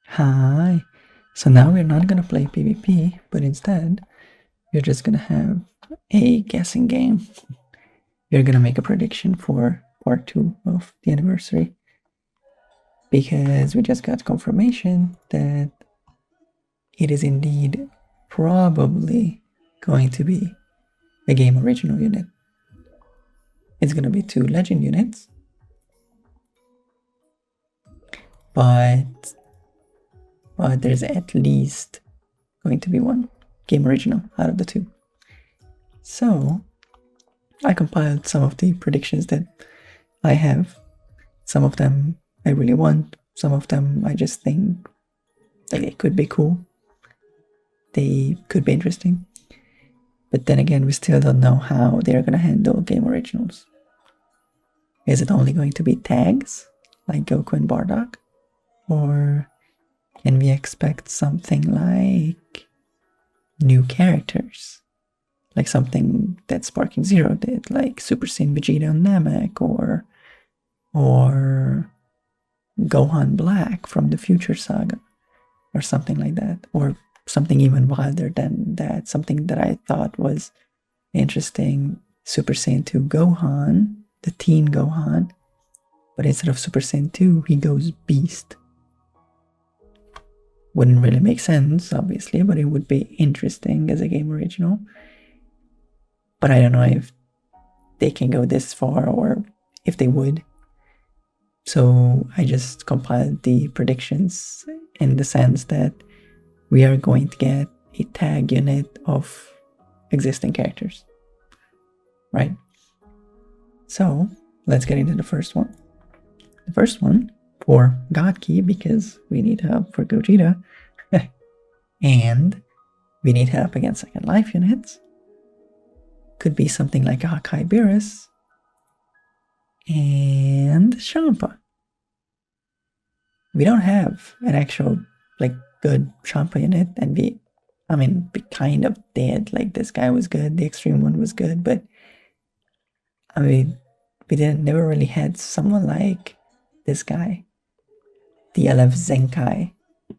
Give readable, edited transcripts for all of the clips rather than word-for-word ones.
Hi. So now we're not gonna play PvP, but instead we're just gonna have a guessing game. We're gonna make a prediction for part 2 of the anniversary because we just got confirmation that it is indeed probably going to be a game original unit. It's gonna be 2 legend units, but there's at least going to be 1 game original out of the 2. So I compiled some of the predictions that I have. Some of them I really want, some of them I just think they could be cool. They could be interesting. But then again, we still don't know how they're gonna handle game originals. Is it only going to be tags like Goku and Bardock? Or can we expect something like new characters? Like something that Sparking Zero did, like Super Saiyan Vegeta and Namek, or Gohan Black from the Future Saga, or something like that, or something even wilder than that, something that I thought was interesting. Super Saiyan 2 Gohan, the teen Gohan, but instead of Super Saiyan 2, he goes Beast. Wouldn't really make sense, obviously, but it would be interesting as a game original. But I don't know if they can go this far or if they would. So I just compiled the predictions in the sense that we are going to get a tag unit of existing characters, right? So let's get into the first one. The first one for God Key, because we need help for Gogeta, and we need help against second life units. Could be something like a Hakai Beerus and Champa. We don't have an actual good Champa unit, and we kind of did. Like, this guy was good, the extreme one was good, but I mean, we never really had someone like this guy, the LF Zenkai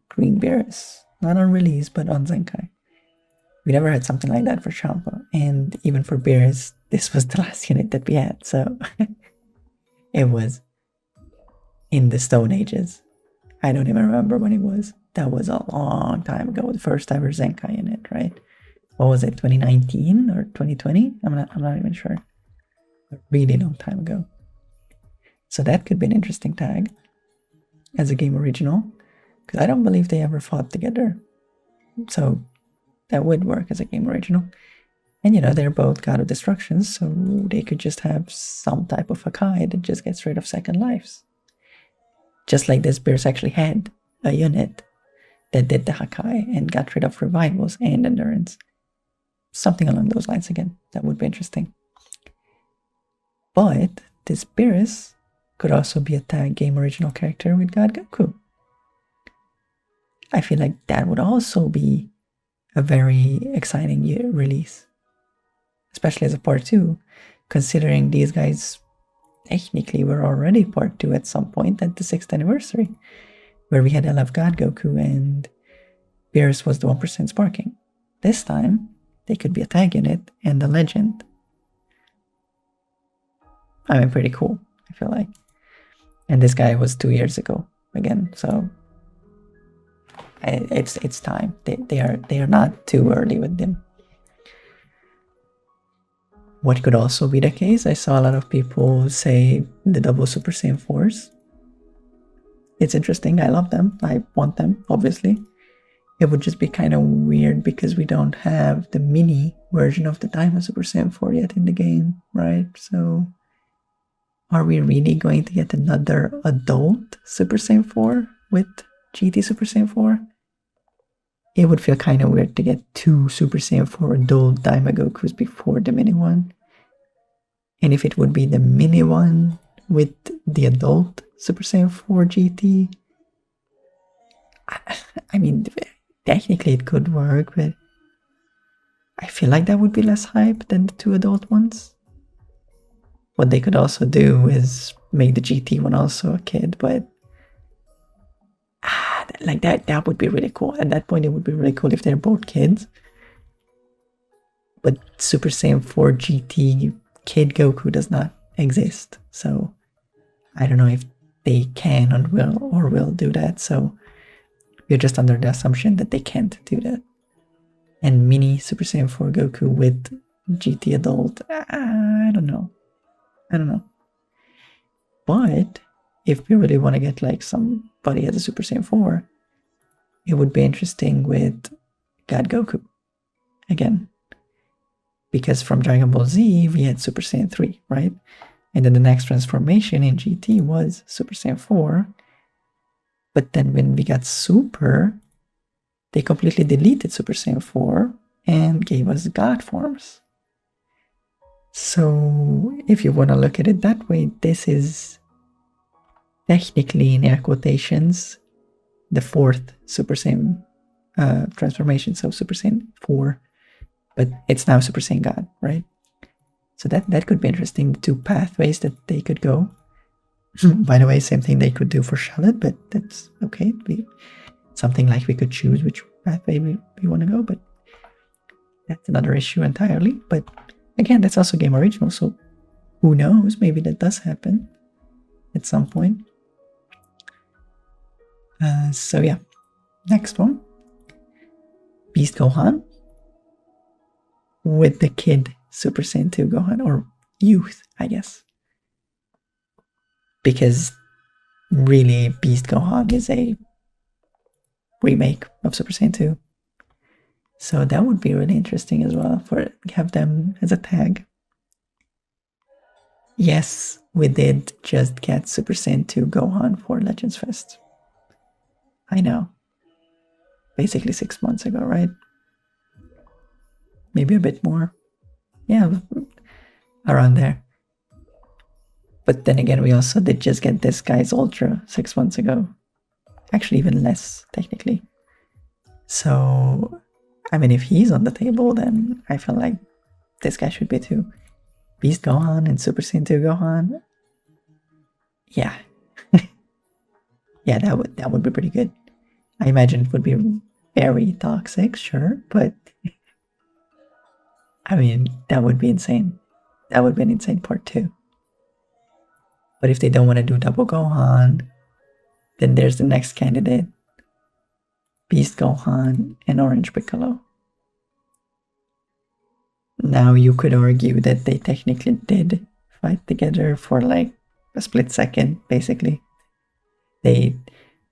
Green Beerus. Not on release, but on Zenkai. We never had something like that for Champa, and even for Beerus, this was the last unit that we had, so it was in the Stone Ages. I don't even remember when it was. That was a long time ago, the first ever Zenkai unit, right? What was it, 2019 or 2020? I'm not even sure. A really long time ago. So that could be an interesting tag as a game original, because I don't believe they ever fought together. So that would work as a game original. And they're both God of Destruction, so they could just have some type of Hakai that just gets rid of second lives. Just like this Beerus actually had a unit that did the Hakai and got rid of revivals and endurance. Something along those lines again. That would be interesting. But this Beerus could also be a tag game original character with God Goku. I feel like that would also be a very exciting release, especially as a part 2, considering these guys technically were already part 2 at some point at the 6th anniversary, where we had LF God Goku and Beerus was the 1% Sparking. This time, they could be a tag unit and a legend. Pretty cool, I feel like. And this guy was 2 years ago again, so it's time. They are not too early with them. What could also be the case? I saw a lot of people say the double Super Saiyan 4s. It's interesting. I love them. I want them, obviously. It would just be kind of weird because we don't have the mini version of the Daima Super Saiyan 4 yet in the game, right? So are we really going to get another adult Super Saiyan 4 with GT Super Saiyan 4? It would feel kind of weird to get 2 Super Saiyan 4 adult Daima Gokus before the mini one. And if it would be the mini one with the adult Super Saiyan 4 GT, technically it could work, but I feel like that would be less hype than the 2 adult ones. What they could also do is make the GT one also a kid, but like that would be really cool. At that point, it would be really cool if they're both kids. But Super Saiyan 4 GT Kid Goku does not exist, so I don't know if they can or will do that. So we're just under the assumption that they can't do that. And mini Super Saiyan 4 Goku with GT Adult, I don't know. But if we really want to get like somebody as a Super Saiyan 4, it would be interesting with God Goku again. Because from Dragon Ball Z, we had Super Saiyan 3, right? And then the next transformation in GT was Super Saiyan 4. But then when we got Super, they completely deleted Super Saiyan 4 and gave us God forms. So if you want to look at it that way, this is technically, in air quotations, the fourth Super Saiyan transformation, so Super Saiyan 4, but it's now Super Saiyan God, right? So that could be interesting. 2 pathways that they could go. By the way, same thing they could do for Charlotte, but that's okay. Something like we could choose which pathway we want to go, but that's another issue entirely. But again, that's also game original, so who knows? Maybe that does happen at some point. So yeah, next one. Beast Gohan with the kid Super Saiyan 2 Gohan, or youth, I guess. Because really, Beast Gohan is a remake of Super Saiyan 2. So that would be really interesting as well, for have them as a tag. Yes, we did just get Super Saiyan 2 Gohan for Legends Fest. I know. Basically 6 months ago, right? Maybe a bit more. Yeah, around there. But then again, we also did just get this guy's Ultra 6 months ago. Actually, even less, technically. So, I mean, if he's on the table, then I feel like this guy should be too. Beast Gohan and Super Saiyan 2 Gohan. Yeah. Yeah, that would be pretty good. I imagine it would be very toxic, sure, but I mean, that would be insane. That would be an insane part 2. But if they don't want to do double Gohan, then there's the next candidate, Beast Gohan and Orange Piccolo. Now you could argue that they technically did fight together for like a split second, basically. They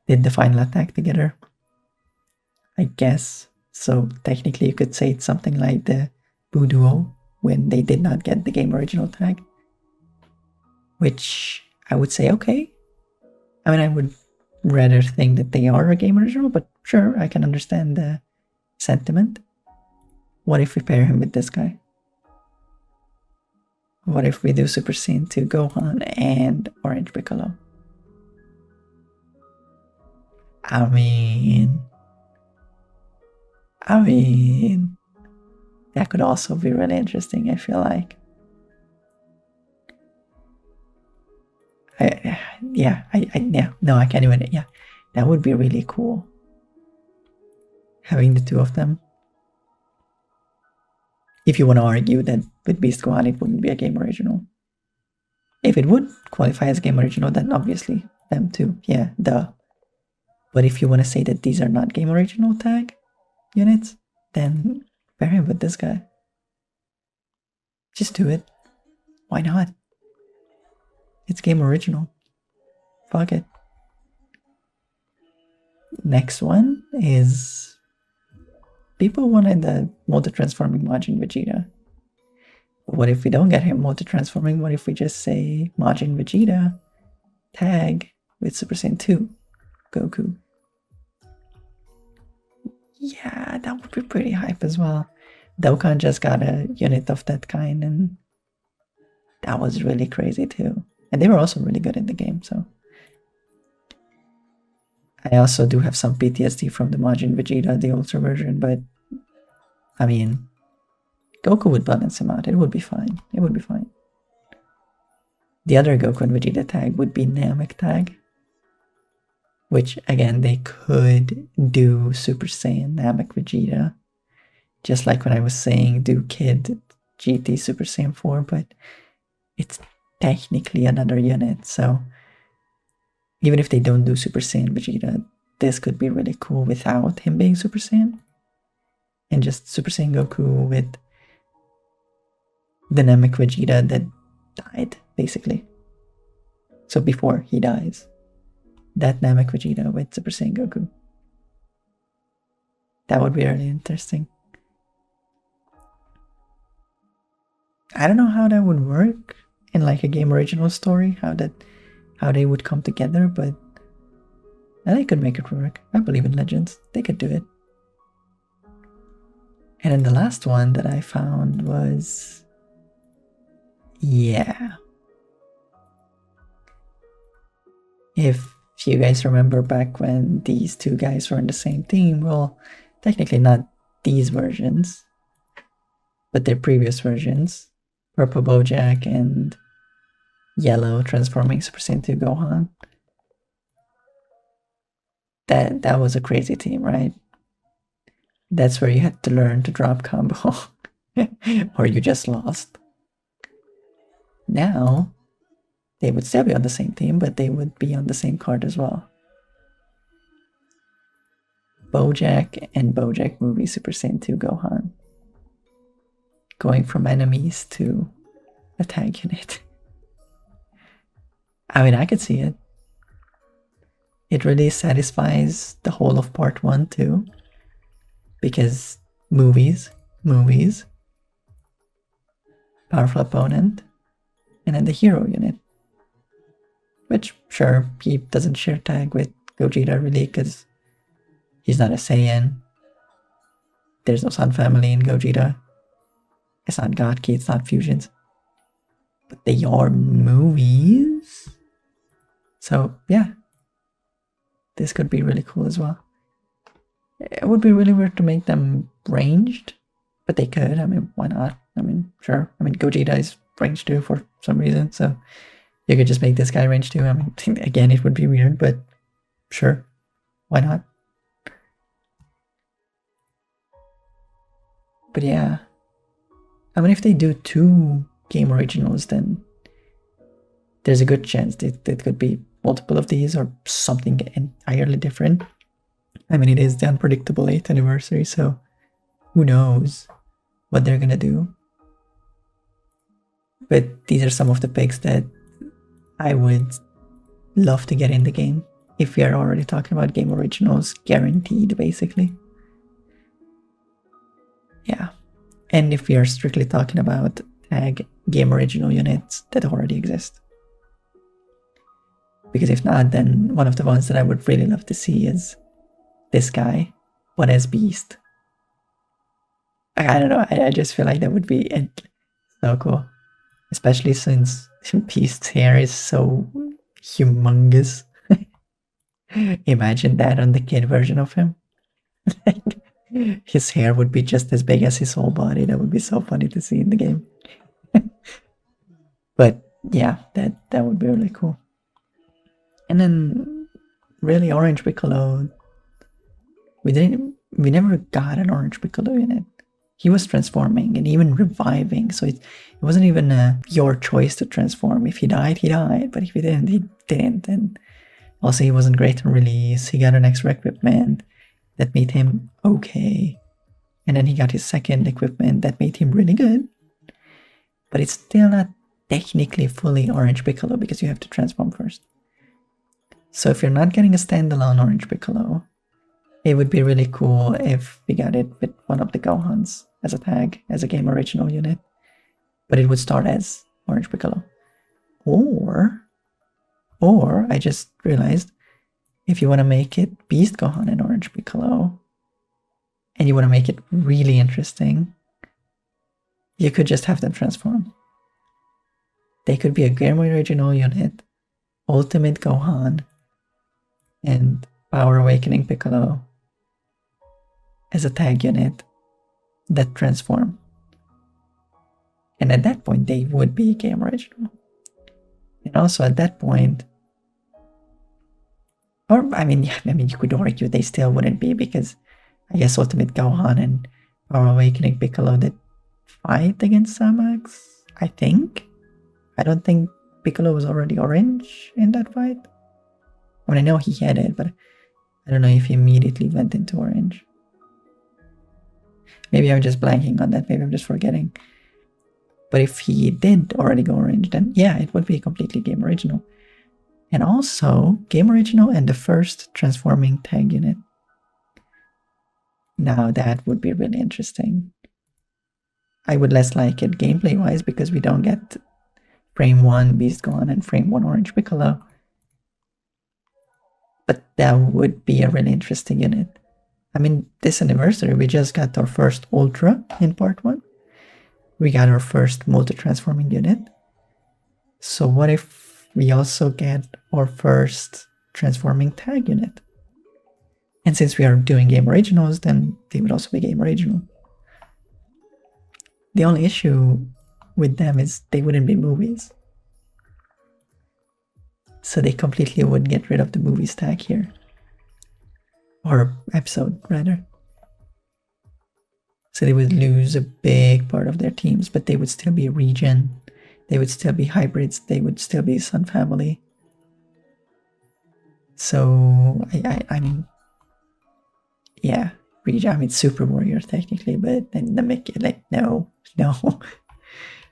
did the final attack together, I guess. So technically you could say it's something like the Buu Duo when they did not get the game original tag. Which I would say, okay. I mean, I would rather think that they are a game original, but sure, I can understand the sentiment. What if we pair him with this guy? What if we do Super Saiyan 2 Gohan and Orange Piccolo? I mean, that could also be really interesting, I feel like. I can't even, yeah, that would be really cool. Having the two of them. If you want to argue that with Beast Gohan it wouldn't be a game original. If it would qualify as game original, then obviously them too, yeah, duh. But if you want to say that these are not game original tag units, then pair him with this guy. Just do it. Why not? It's game original. Fuck it. Next one is... people wanted the multi-transforming Majin Vegeta. What if we don't get him multi-transforming? What if we just say Majin Vegeta tag with Super Saiyan 2 Goku? Yeah, that would be pretty hype as well. Dokkan just got a unit of that kind, and that was really crazy too. And they were also really good in the game, so... I also do have some PTSD from the Majin Vegeta, the Ultra version, but... I mean... Goku would balance him out, it would be fine. It would be fine. The other Goku and Vegeta tag would be Namek tag. which again, they could do Super Saiyan Namek Vegeta, just like when I was saying do Kid GT Super Saiyan 4, but it's technically another unit, so even if they don't do Super Saiyan Vegeta, this could be really cool without him being Super Saiyan, and just Super Saiyan Goku with the Namek Vegeta that died, basically. So before he dies, that Namek Vegeta with Super Saiyan Goku. That would be really interesting. I don't know how that would work in like a game original story, how they would come together, but they could make it work. I believe in Legends. They could do it. And then the last one that I found was... yeah. If you guys remember back when these two guys were in the same team, well, technically not these versions, but their previous versions, Purple Bojack and Yellow transforming Super Saiyan 2 Gohan. That was a crazy team, right? That's where you had to learn to drop combo, or you just lost. Now, they would still be on the same team, but they would be on the same card as well. Bojack and Bojack Movie Super Saiyan 2 Gohan. Going from enemies to a tag unit. I mean, I could see it. It really satisfies the whole of part 1 too. Because movies, powerful opponent, and then the hero unit. Which, sure, he doesn't share tag with Gogeta really because he's not a Saiyan. There's no Sun family in Gogeta. It's not God Ki, it's not fusions. But they are movies. So, yeah. This could be really cool as well. It would be really weird to make them ranged, but they could. I mean, why not? I mean, sure. I mean, Gogeta is ranged too for some reason, so you could just make this guy range too. I mean, again, it would be weird, but sure. Why not? But yeah. I mean, if they do 2 game originals, then there's a good chance that it could be multiple of these or something entirely different. I mean, it is the unpredictable 8th anniversary, so who knows what they're gonna do. But these are some of the picks that I would love to get in the game if we are already talking about game originals guaranteed, basically. Yeah. And if we are strictly talking about tag game original units that already exist. Because if not, then one of the ones that I would really love to see is this guy, but as Beast. I don't know, I just feel like that would be so cool. Especially since Beast's hair is so humongous. Imagine that on the kid version of him. His hair would be just as big as his whole body. That would be so funny to see in the game. But yeah, that would be really cool. And then really Orange Piccolo, we never got an Orange Piccolo unit. He was transforming and even reviving, so it wasn't even your choice to transform. If he died, he died, but if he didn't, he didn't. And also he wasn't great on release. He got an extra equipment that made him okay. And then he got his second equipment that made him really good. But it's still not technically fully Orange Piccolo because you have to transform first. So if you're not getting a standalone Orange Piccolo, it would be really cool if we got it with one of the Gohans as a tag, as a game original unit. But it would start as Orange Piccolo. Or I just realized, if you want to make it Beast Gohan and Orange Piccolo, and you want to make it really interesting, you could just have them transform. They could be a game original unit, Ultimate Gohan, and Power Awakening Piccolo as a tag unit that transform. And at that point, they would be game original. And also at that point, Or I mean, yeah, I mean you could argue they still wouldn't be, because I guess Ultimate Gohan and Power Awakening Piccolo did fight against Samax, I think. I don't think Piccolo was already orange in that fight. I mean, I know he had it, but I don't know if he immediately went into orange. Maybe I'm just blanking on that. Maybe I'm just forgetting. But if he did already go orange, then yeah, it would be completely game original. And also, game original and the first transforming tag unit. Now that would be really interesting. I would less like it gameplay-wise because we don't get frame 1 Beast Gohan and frame 1 Orange Piccolo. But that would be a really interesting unit. I mean, this anniversary, we just got our first Ultra in part 1. We got our first multi-transforming unit. So what if we also get our first transforming tag unit? And since we are doing game originals, then they would also be game original. The only issue with them is they wouldn't be movies. So they completely would get rid of the movie stack here. Or episode, rather. So they would lose a big part of their teams, but they would still be Regen. They would still be hybrids. They would still be Sun Family. So, I mean, yeah, Regen, I mean, Super Warrior technically, but then the Mickey, like, no.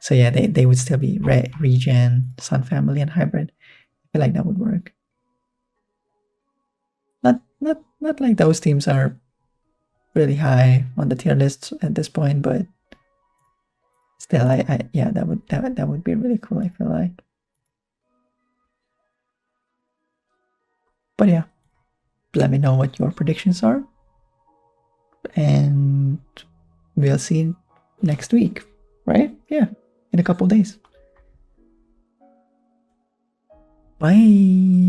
So yeah, they would still be Regen, Sun Family, and hybrid. I feel like that would work. Not like those teams are really high on the tier lists at this point, but still, yeah, that would be really cool, I feel like. But yeah, let me know what your predictions are, and we'll see next week, right? Yeah, in a couple days. Bye.